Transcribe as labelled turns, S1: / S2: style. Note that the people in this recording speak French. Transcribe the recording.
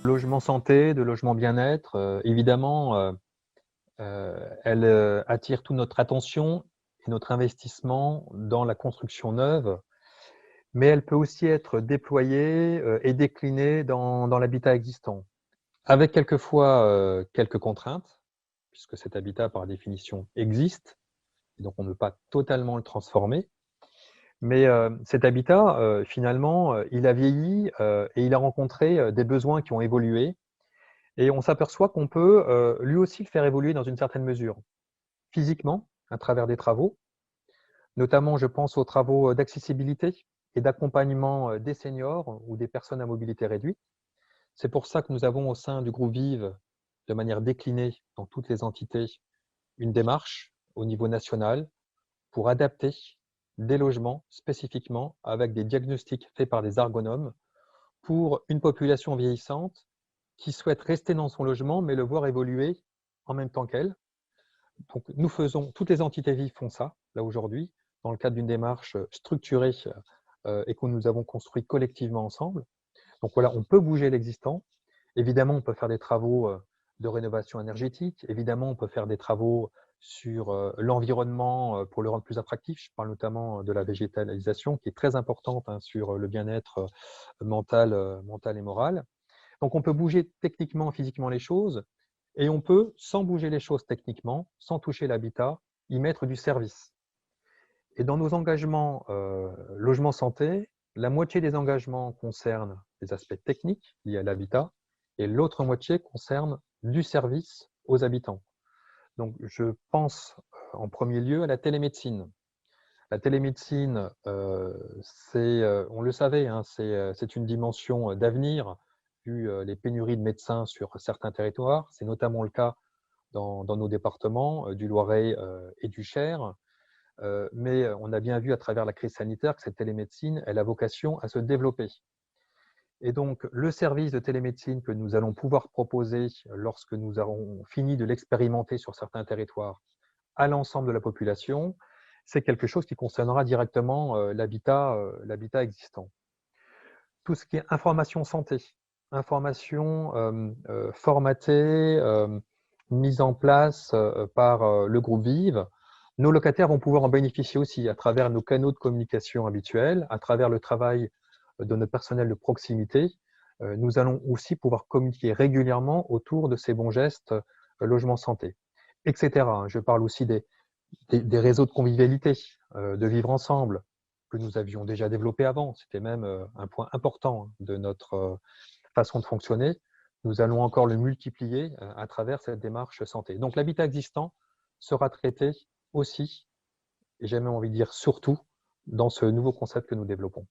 S1: Logement santé, de logement bien-être, évidemment, elle, attire toute notre attention et notre investissement dans la construction neuve, mais elle peut aussi être déployée, et déclinée dans l'habitat existant. Avec quelquefois, quelques contraintes, puisque cet habitat, par définition, existe, et donc on ne peut pas totalement le transformer. Mais, cet habitat, finalement, il a vieilli, et il a rencontré, des besoins qui ont évolué. Et on s'aperçoit qu'on peut, lui aussi le faire évoluer dans une certaine mesure. Physiquement, à travers des travaux, notamment je pense aux travaux d'accessibilité et d'accompagnement, des seniors ou des personnes à mobilité réduite. C'est pour ça que nous avons au sein du groupe Vive, de manière déclinée dans toutes les entités, une démarche au niveau national pour adapter des logements spécifiquement avec des diagnostics faits par des ergonomes pour une population vieillissante qui souhaite rester dans son logement mais le voir évoluer en même temps qu'elle. Donc, nous faisons, toutes les entités vives font ça, là aujourd'hui, dans le cadre d'une démarche structurée et que nous avons construit collectivement ensemble. Donc voilà, on peut bouger l'existant. Évidemment, on peut faire des travaux de rénovation énergétique. Évidemment, on peut faire des travaux sur l'environnement pour le rendre plus attractif. Je parle notamment de la végétalisation qui est très importante hein, sur le bien-être mental et moral. Donc, on peut bouger techniquement, physiquement les choses et on peut, sans bouger les choses techniquement, sans toucher l'habitat, y mettre du service. Et dans nos engagements logement santé, la moitié des engagements concernent les aspects techniques liés à l'habitat et l'autre moitié concerne du service aux habitants. Donc, je pense en premier lieu à la télémédecine. La télémédecine, on le savait, hein, c'est une dimension d'avenir vu les pénuries de médecins sur certains territoires. C'est notamment le cas dans nos départements du Loiret et du Cher. Mais on a bien vu à travers la crise sanitaire que cette télémédecine, elle a vocation à se développer. Et donc, le service de télémédecine que nous allons pouvoir proposer lorsque nous aurons fini de l'expérimenter sur certains territoires à l'ensemble de la population, c'est quelque chose qui concernera directement l'habitat existant. Tout ce qui est information santé, information formatée, mise en place par le groupe Vive, nos locataires vont pouvoir en bénéficier aussi à travers nos canaux de communication habituels, à travers le travail de notre personnel de proximité. Nous allons aussi pouvoir communiquer régulièrement autour de ces bons gestes logement santé, etc. Je parle aussi des réseaux de convivialité, de vivre ensemble, que nous avions déjà développé avant. C'était même un point important de notre façon de fonctionner. Nous allons encore le multiplier à travers cette démarche santé. Donc l'habitat existant sera traité aussi, et j'ai même envie de dire surtout, dans ce nouveau concept que nous développons.